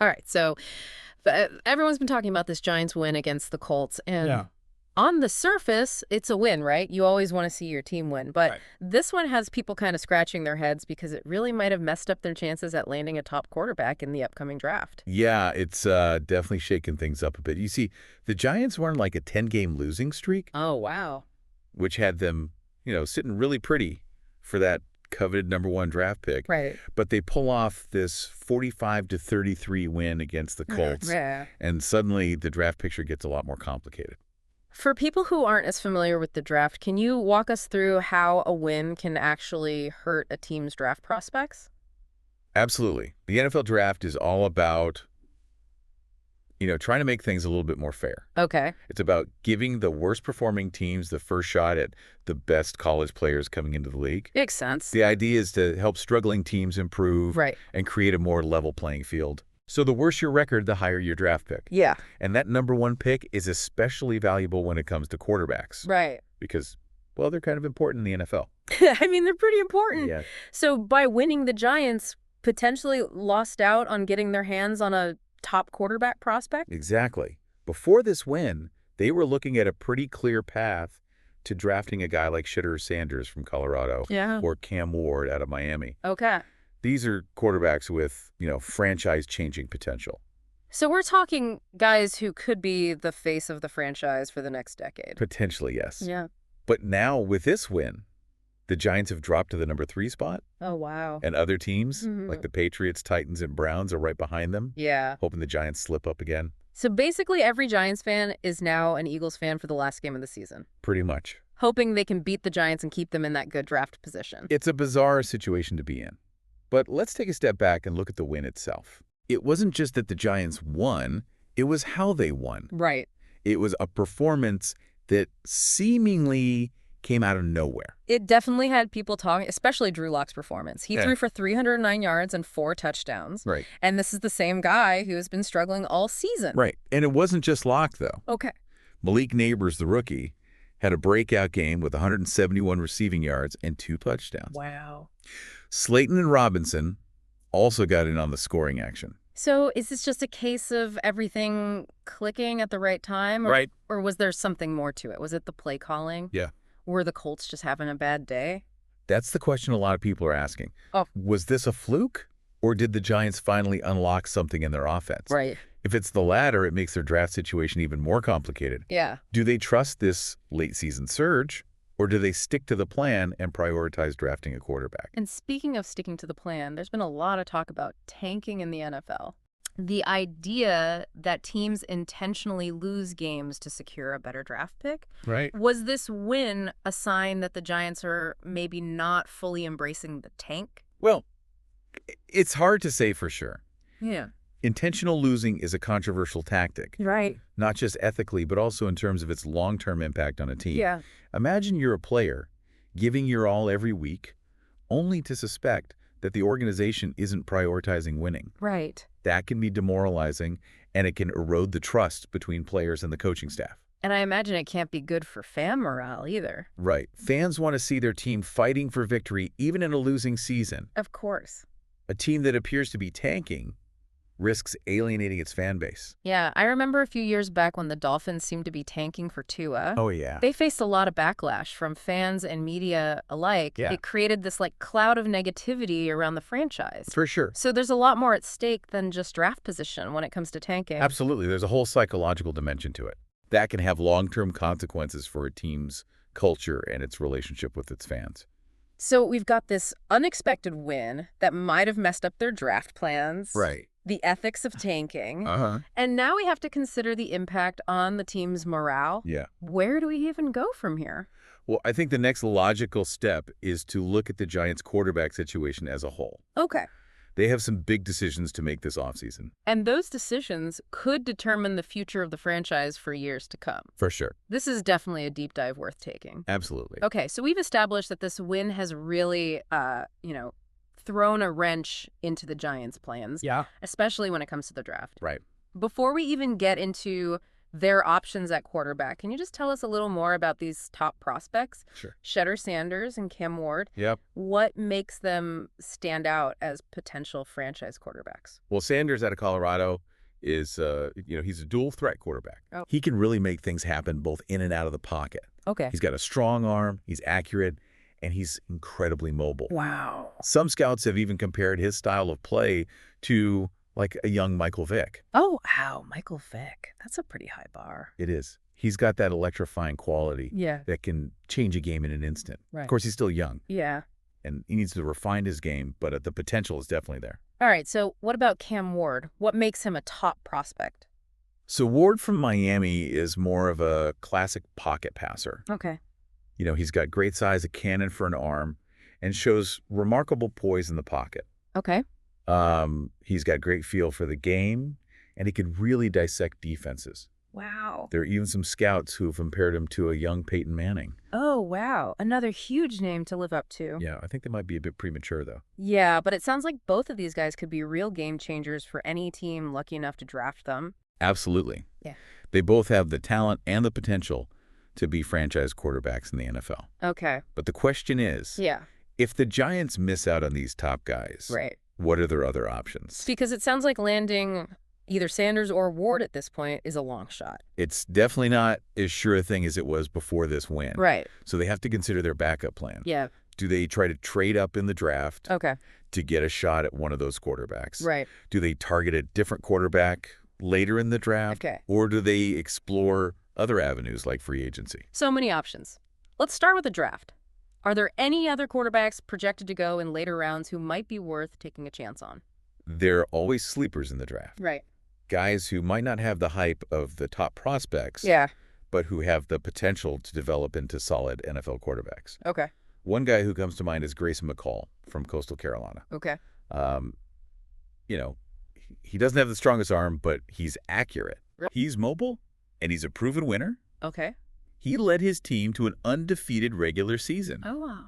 All right, so everyone's been talking about this Giants win against the Colts, and on the surface, it's a win, right? You always want to see your team win, but this one has people kind of scratching their heads because it really might have messed up their chances at landing a top quarterback in the upcoming draft. Yeah, it's definitely shaken things up a bit. You see, the Giants were on like a 10-game losing streak. Oh, wow. Which had them, sitting really pretty for that coveted #1 draft pick. Right. But they pull off this 45-33 win against the Colts. Yeah. And suddenly the draft picture gets a lot more complicated. For people who aren't as familiar with the draft, can you walk us through how a win can actually hurt a team's draft prospects? Absolutely. The NFL draft is all about, trying to make things a little bit more fair. Okay. It's about giving the worst performing teams the first shot at the best college players coming into the league. Makes sense. The idea is to help struggling teams improve and create a more level playing field. So the worse your record, the higher your draft pick. Yeah. And that #1 pick is especially valuable when it comes to quarterbacks. Right. Because, well, they're kind of important in the NFL. I mean, they're pretty important. Yeah. So by winning, the Giants potentially lost out on getting their hands on a top quarterback prospect? Exactly. Before this win, they were looking at a pretty clear path to drafting a guy like Shedeur Sanders from Colorado or Cam Ward out of Miami. Okay. These are quarterbacks with, franchise-changing potential. So we're talking guys who could be the face of the franchise for the next decade. Potentially, yes. Yeah. But now, with this win, the Giants have dropped to the #3 spot. Oh, wow. And other teams, like the Patriots, Titans, and Browns, are right behind them. Yeah. Hoping the Giants slip up again. So basically, every Giants fan is now an Eagles fan for the last game of the season. Pretty much. Hoping they can beat the Giants and keep them in that good draft position. It's a bizarre situation to be in. But let's take a step back and look at the win itself. It wasn't just that the Giants won, it was how they won. Right. It was a performance that seemingly came out of nowhere. It definitely had people talking, especially Drew Lock's performance. He threw for 309 yards and 4 touchdowns. Right. And this is the same guy who has been struggling all season. Right. And it wasn't just Lock, though. Okay. Malik Neighbors, the rookie, had a breakout game with 171 receiving yards and 2 touchdowns. Wow. Slayton and Robinson also got in on the scoring action. So is this just a case of everything clicking at the right time? Right. Or was there something more to it? Was it the play calling? Yeah. Were the Colts just having a bad day? That's the question a lot of people are asking. Oh. Was this a fluke, or did the Giants finally unlock something in their offense? Right. If it's the latter, it makes their draft situation even more complicated. Yeah. Do they trust this late-season surge, or do they stick to the plan and prioritize drafting a quarterback? And speaking of sticking to the plan, there's been a lot of talk about tanking in the NFL. The idea that teams intentionally lose games to secure a better draft pick. Right. Was this win a sign that the Giants are maybe not fully embracing the tank? Well, it's hard to say for sure. Yeah. Intentional losing is a controversial tactic. Right. Not just ethically, but also in terms of its long-term impact on a team. Yeah. Imagine you're a player giving your all every week, only to suspect that the organization isn't prioritizing winning. Right. That can be demoralizing, and it can erode the trust between players and the coaching staff. And I imagine it can't be good for fan morale either. Right. Fans want to see their team fighting for victory even in a losing season. Of course. A team that appears to be tanking risks alienating its fan base. Yeah, I remember a few years back when the Dolphins seemed to be tanking for Tua. Oh, yeah. They faced a lot of backlash from fans and media alike. Yeah. It created this cloud of negativity around the franchise. For sure. So there's a lot more at stake than just draft position when it comes to tanking. Absolutely. There's a whole psychological dimension to it. That can have long-term consequences for a team's culture and its relationship with its fans. So we've got this unexpected win that might have messed up their draft plans. Right. The ethics of tanking. Uh-huh. And now we have to consider the impact on the team's morale. Yeah. Where do we even go from here? Well, I think the next logical step is to look at the Giants' quarterback situation as a whole. Okay. They have some big decisions to make this offseason. And those decisions could determine the future of the franchise for years to come. For sure. This is definitely a deep dive worth taking. Absolutely. Okay, so we've established that this win has really, thrown a wrench into the Giants' plans. Yeah. Especially when it comes to the draft. Right. Before we even get into their options at quarterback. Can you just tell us a little more about these top prospects? Sure. Shedeur Sanders and Cam Ward. Yep. What makes them stand out as potential franchise quarterbacks? Well, Sanders out of Colorado is, he's a dual threat quarterback. Oh. He can really make things happen both in and out of the pocket. Okay. He's got a strong arm, he's accurate, and he's incredibly mobile. Wow. Some scouts have even compared his style of play to like a young Michael Vick. Oh, wow. Michael Vick. That's a pretty high bar. It is. He's got that electrifying quality Yeah. that can change a game in an instant. Right. Of course, he's still young. Yeah. And he needs to refine his game, but the potential is definitely there. All right, so what about Cam Ward? What makes him a top prospect? So Ward from Miami is more of a classic pocket passer. Okay. He's got great size, a cannon for an arm, and shows remarkable poise in the pocket. Okay. He's got great feel for the game, and he can really dissect defenses. Wow. There are even some scouts who have compared him to a young Peyton Manning. Oh, wow. Another huge name to live up to. Yeah, I think they might be a bit premature, though. Yeah, but it sounds like both of these guys could be real game changers for any team lucky enough to draft them. Absolutely. Yeah. They both have the talent and the potential to be franchise quarterbacks in the NFL. Okay. But the question is, if the Giants miss out on these top guys, right, what are their other options? Because it sounds like landing either Sanders or Ward at this point is a long shot. It's definitely not as sure a thing as it was before this win. Right. So they have to consider their backup plan. Yeah. Do they try to trade up in the draft to get a shot at one of those quarterbacks? Right. Do they target a different quarterback later in the draft? Okay. Or do they explore other avenues like free agency? So many options. Let's start with the draft. Are there any other quarterbacks projected to go in later rounds who might be worth taking a chance on? There are always sleepers in the draft. Right. Guys who might not have the hype of the top prospects, but who have the potential to develop into solid NFL quarterbacks. Okay. One guy who comes to mind is Grayson McCall from Coastal Carolina. Okay. He doesn't have the strongest arm, but he's accurate. Really? He's mobile, and he's a proven winner. Okay. He led his team to an undefeated regular season. Oh, wow.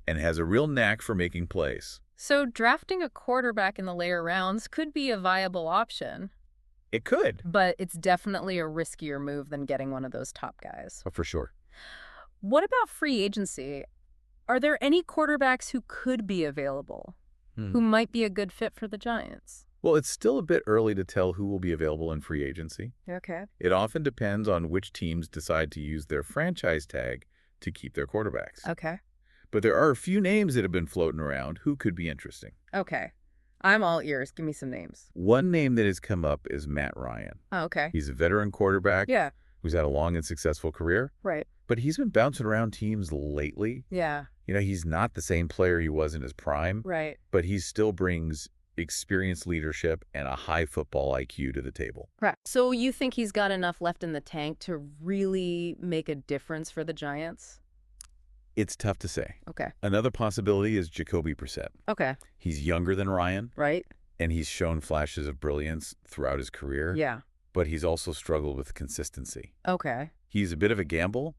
And has a real knack for making plays. So drafting a quarterback in the later rounds could be a viable option. It could. But it's definitely a riskier move than getting one of those top guys. Oh, for sure. What about free agency? Are there any quarterbacks who could be available, who might be a good fit for the Giants? Well, it's still a bit early to tell who will be available in free agency. Okay. It often depends on which teams decide to use their franchise tag to keep their quarterbacks. Okay. But there are a few names that have been floating around who could be interesting. Okay. I'm all ears. Give me some names. One name that has come up is Matt Ryan. Oh, okay. He's a veteran quarterback who's had a long and successful career. Right. But he's been bouncing around teams lately. Yeah. He's not the same player he was in his prime. Right. But he still brings experienced leadership and a high football IQ to the table. Right. So you think he's got enough left in the tank to really make a difference for the Giants? It's tough to say. Okay. Another possibility is Jacoby Brissett. Okay. He's younger than Ryan. Right. And he's shown flashes of brilliance throughout his career. Yeah. But he's also struggled with consistency. Okay. He's a bit of a gamble,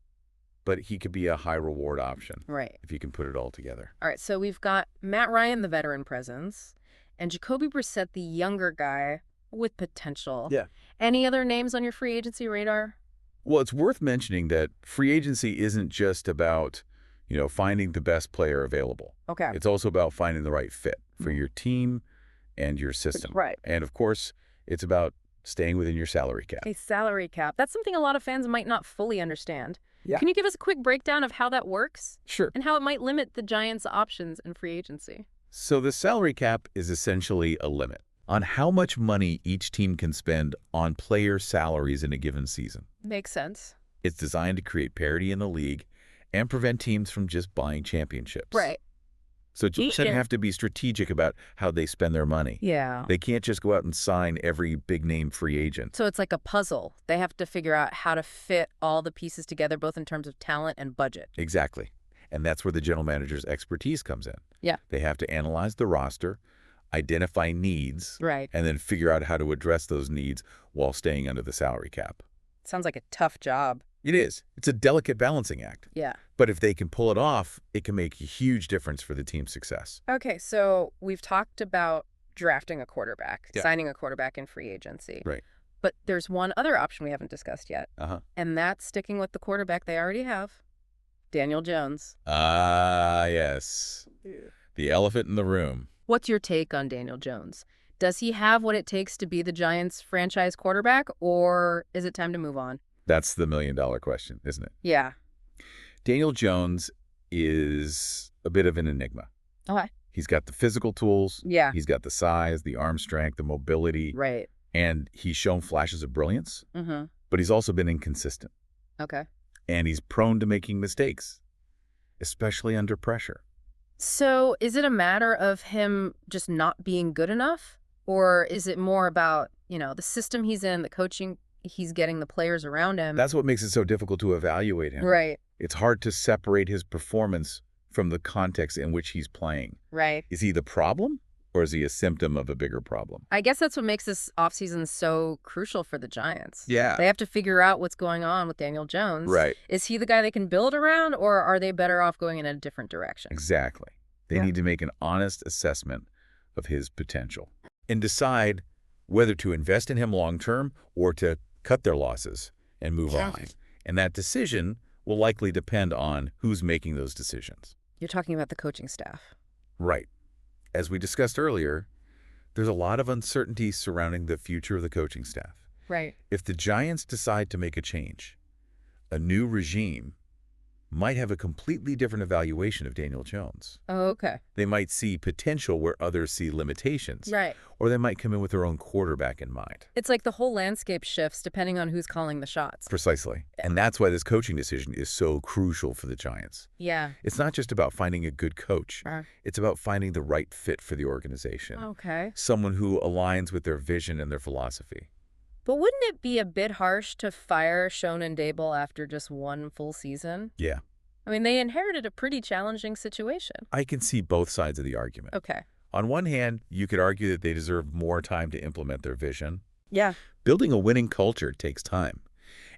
but he could be a high reward option. Right. If you can put it all together. All right. So we've got Matt Ryan, the veteran presence, and Jacoby Brissett, the younger guy with potential. Yeah. Any other names on your free agency radar? Well, it's worth mentioning that free agency isn't just about, finding the best player available. Okay. It's also about finding the right fit for your team and your system. Right. And of course, it's about staying within your salary cap. A salary cap. That's something a lot of fans might not fully understand. Yeah. Can you give us a quick breakdown of how that works? Sure. And how it might limit the Giants' options in free agency? So the salary cap is essentially a limit on how much money each team can spend on player salaries in a given season. Makes sense. It's designed to create parity in the league and prevent teams from just buying championships. Right. So teams have to be strategic about how they spend their money. Yeah. They can't just go out and sign every big-name free agent. So it's like a puzzle. They have to figure out how to fit all the pieces together, both in terms of talent and budget. Exactly. And that's where the general manager's expertise comes in. Yeah. They have to analyze the roster, identify needs, right, and then figure out how to address those needs while staying under the salary cap. Sounds like a tough job. It is. It's a delicate balancing act. Yeah. But if they can pull it off, it can make a huge difference for the team's success. Okay, so we've talked about drafting a quarterback, signing a quarterback in free agency. Right. But there's one other option we haven't discussed yet. And that's sticking with the quarterback they already have, Daniel Jones. Ah, yes. The elephant in the room. What's your take on Daniel Jones? Does he have what it takes to be the Giants' franchise quarterback, or is it time to move on? That's the million-dollar question, isn't it? Yeah. Daniel Jones is a bit of an enigma. Okay. He's got the physical tools. Yeah. He's got the size, the arm strength, the mobility. Right. And he's shown flashes of brilliance, Mm-hmm. but he's also been inconsistent. Okay. And he's prone to making mistakes, especially under pressure. So is it a matter of him just not being good enough? Or is it more about, the system he's in, the coaching he's getting, the players around him? That's what makes it so difficult to evaluate him. Right. It's hard to separate his performance from the context in which he's playing. Right. Is he the problem, or is he a symptom of a bigger problem? I guess that's what makes this offseason so crucial for the Giants. Yeah. They have to figure out what's going on with Daniel Jones. Right. Is he the guy they can build around, or are they better off going in a different direction? Exactly. They need to make an honest assessment of his potential and decide whether to invest in him long-term or to cut their losses and move on. And that decision will likely depend on who's making those decisions. You're talking about the coaching staff. Right. As we discussed earlier, there's a lot of uncertainty surrounding the future of the coaching staff. Right. If the Giants decide to make a change, a new regime might have a completely different evaluation of Daniel Jones. Oh, okay. They might see potential where others see limitations. Right. Or they might come in with their own quarterback in mind. It's like the whole landscape shifts depending on who's calling the shots. Precisely. And that's why this coaching decision is so crucial for the Giants. Yeah. It's not just about finding a good coach. It's about finding the right fit for the organization. Okay. Someone who aligns with their vision and their philosophy. But wouldn't it be a bit harsh to fire Schoen and Dable after just one full season? Yeah. I mean, they inherited a pretty challenging situation. I can see both sides of the argument. Okay. On one hand, you could argue that they deserve more time to implement their vision. Yeah. Building a winning culture takes time.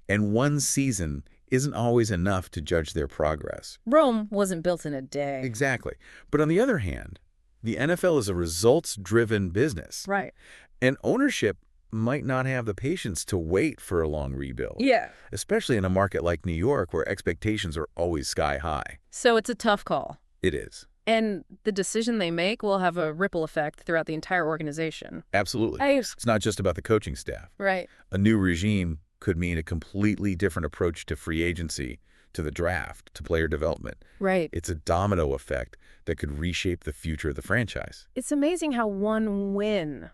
And one season isn't always enough to judge their progress. Rome wasn't built in a day. Exactly. But on the other hand, the NFL is a results-driven business. Right. And ownership might not have the patience to wait for a long rebuild. Yeah. Especially in a market like New York where expectations are always sky high. So it's a tough call. It is. And the decision they make will have a ripple effect throughout the entire organization. Absolutely. It's not just about the coaching staff. Right. A new regime could mean a completely different approach to free agency, to the draft, to player development. Right. It's a domino effect that could reshape the future of the franchise. It's amazing how one win,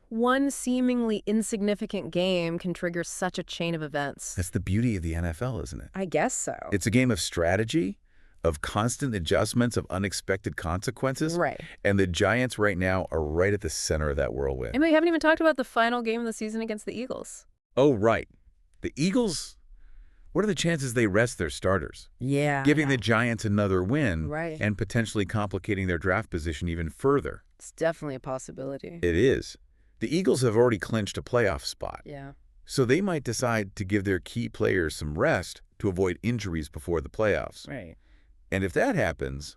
one seemingly insignificant game can trigger such a chain of events. That's the beauty of the NFL, isn't it? I guess so. It's a game of strategy, of constant adjustments, of unexpected consequences. Right. And the Giants right now are right at the center of that whirlwind. And we haven't even talked about the final game of the season against the Eagles. Oh, right. The Eagles, what are the chances they rest their starters? Yeah. Giving the Giants another win. Right. And potentially complicating their draft position even further. It's definitely a possibility. It is. The Eagles have already clinched a playoff spot. Yeah. So they might decide to give their key players some rest to avoid injuries before the playoffs. Right. And if that happens,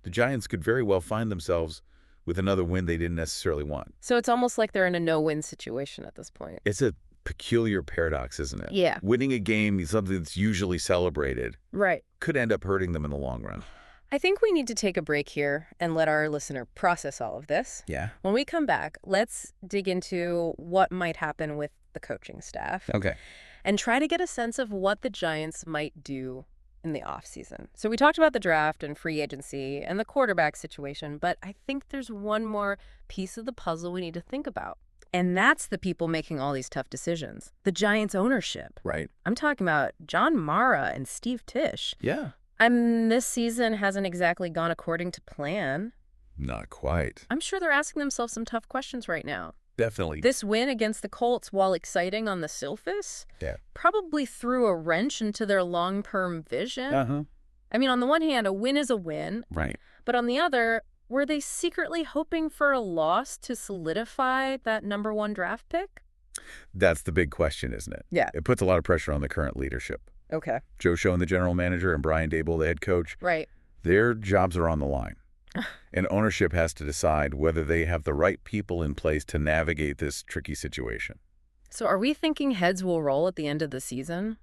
the Giants could very well find themselves with another win they didn't necessarily want. So it's almost like they're in a no-win situation at this point. It's a peculiar paradox, isn't it? Yeah. Winning a game is something that's usually celebrated. Right. Could end up hurting them in the long run. I think we need to take a break here and let our listener process all of this. Yeah. When we come back, let's dig into what might happen with the coaching staff. Okay. And try to get a sense of what the Giants might do in the offseason. So we talked about the draft and free agency and the quarterback situation, but I think there's one more piece of the puzzle we need to think about. And that's the people making all these tough decisions. The Giants' ownership. Right. I'm talking about John Mara and Steve Tisch. Yeah. This season hasn't exactly gone according to plan. Not quite. I'm sure they're asking themselves some tough questions right now. Definitely. This win against the Colts, while exciting on the surface, probably threw a wrench into their long-term vision. I mean, on the one hand, a win is a win. Right. But on the other, were they secretly hoping for a loss to solidify that #1 draft pick? That's the big question, isn't it? Yeah. It puts a lot of pressure on the current leadership. Okay. Joe Schoen, the general manager, and Brian Dable, the head coach. Right. Their jobs are on the line. And ownership has to decide whether they have the right people in place to navigate this tricky situation. So are we thinking heads will roll at the end of the season?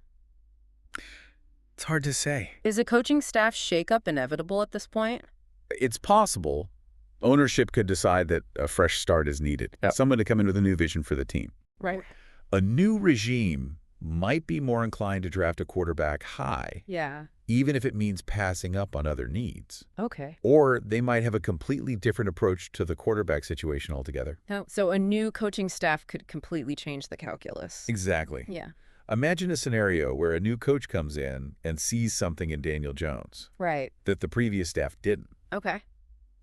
It's hard to say. Is a coaching staff shakeup inevitable at this point? It's possible. Ownership could decide that a fresh start is needed. Yep. Someone to come in with a new vision for the team. Right. A new regime might be more inclined to draft a quarterback high, Yeah. even if it means passing up on other needs. Okay. Or they might have a completely different approach to the quarterback situation altogether. Oh, so a new coaching staff could completely change the calculus. Exactly. Yeah. Imagine a scenario where a new coach comes in and sees something in Daniel Jones Right. that the previous staff didn't. Okay.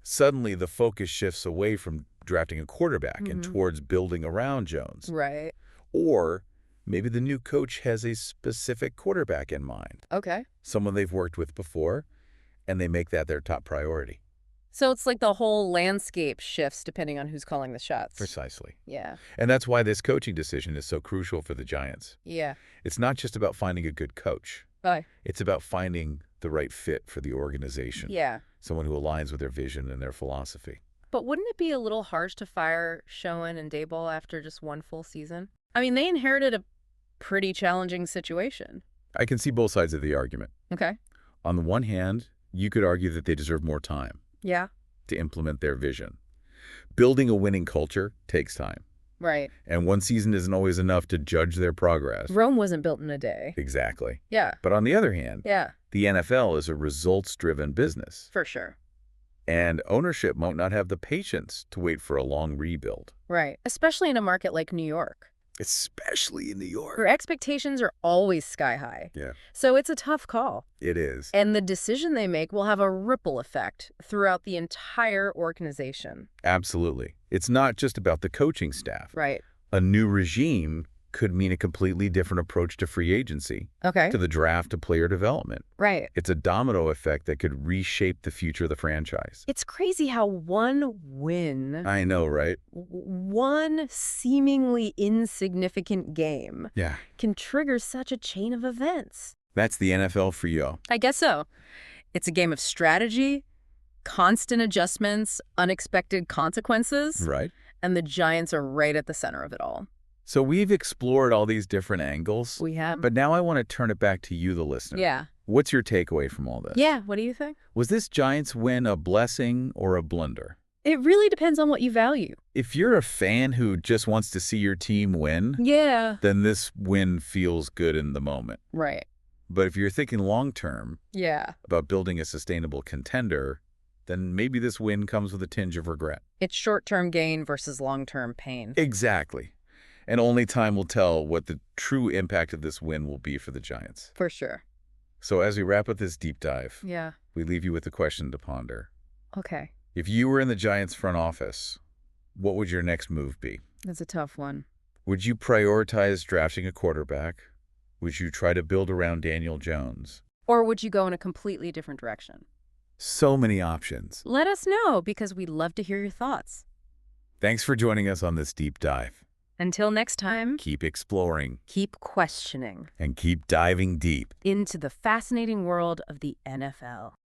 Suddenly, the focus shifts away from drafting a quarterback and towards building around Jones. Right. Or maybe the new coach has a specific quarterback in mind, Okay. someone they've worked with before, and they make that their top priority. So it's like the whole landscape shifts depending on who's calling the shots. Precisely. Yeah. And that's why this coaching decision is so crucial for the Giants. Yeah. It's not just about finding a good coach. Bye. It's about finding the right fit for the organization. Yeah. Someone who aligns with their vision and their philosophy. But wouldn't it be a little harsh to fire Schoen and Daboll after just one full season? I mean, they inherited a pretty challenging situation. I can see both sides of the argument. Okay. On the one hand, you could argue that they deserve more time Yeah. to implement their vision. Building a winning culture takes time. Right. And one season isn't always enough to judge their progress. Rome wasn't built in a day. Exactly. Yeah. But on the other hand, Yeah. the NFL is a results-driven business. For sure. And ownership might not have the patience to wait for a long rebuild. Right. Especially in a market like New York, Especially in New York. where expectations are always sky high. Yeah, So it's a tough call. it is. And the decision they make will have a ripple effect throughout the entire organization. Absolutely. It's not just about the coaching staff. Right. A new regime could mean a completely different approach to free agency, Okay. to the draft, to player development. Right. It's a domino effect that could reshape the future of the franchise. It's crazy how one win, I know, right? one seemingly insignificant game, Yeah. can trigger such a chain of events. That's the NFL for you. I guess so. It's a game of strategy, constant adjustments, unexpected consequences, Right. and the Giants are right at the center of it all. So we've explored all these different angles, We have. but now I want to turn it back to you, the listener. Yeah. What's your takeaway from all this? Yeah, what do you think? Was this Giants win a blessing or a blunder? It really depends on what you value. If you're a fan who just wants to see your team win, Yeah. then this win feels good in the moment. Right. But if you're thinking long-term Yeah. about building a sustainable contender, then maybe this win comes with a tinge of regret. It's short-term gain versus long-term pain. Exactly. And only time will tell what the true impact of this win will be for the Giants. For sure. So as we wrap up this deep dive, Yeah. we leave you with a question to ponder. Okay. If you were in the Giants front office, what would your next move be? That's a tough one. Would you prioritize drafting a quarterback? Would you try to build around Daniel Jones? Or would you go in a completely different direction? So many options. Let us know, because we'd love to hear your thoughts. Thanks for joining us on this deep dive. Until next time, Keep exploring keep questioning and keep diving deep. into the fascinating world of the NFL.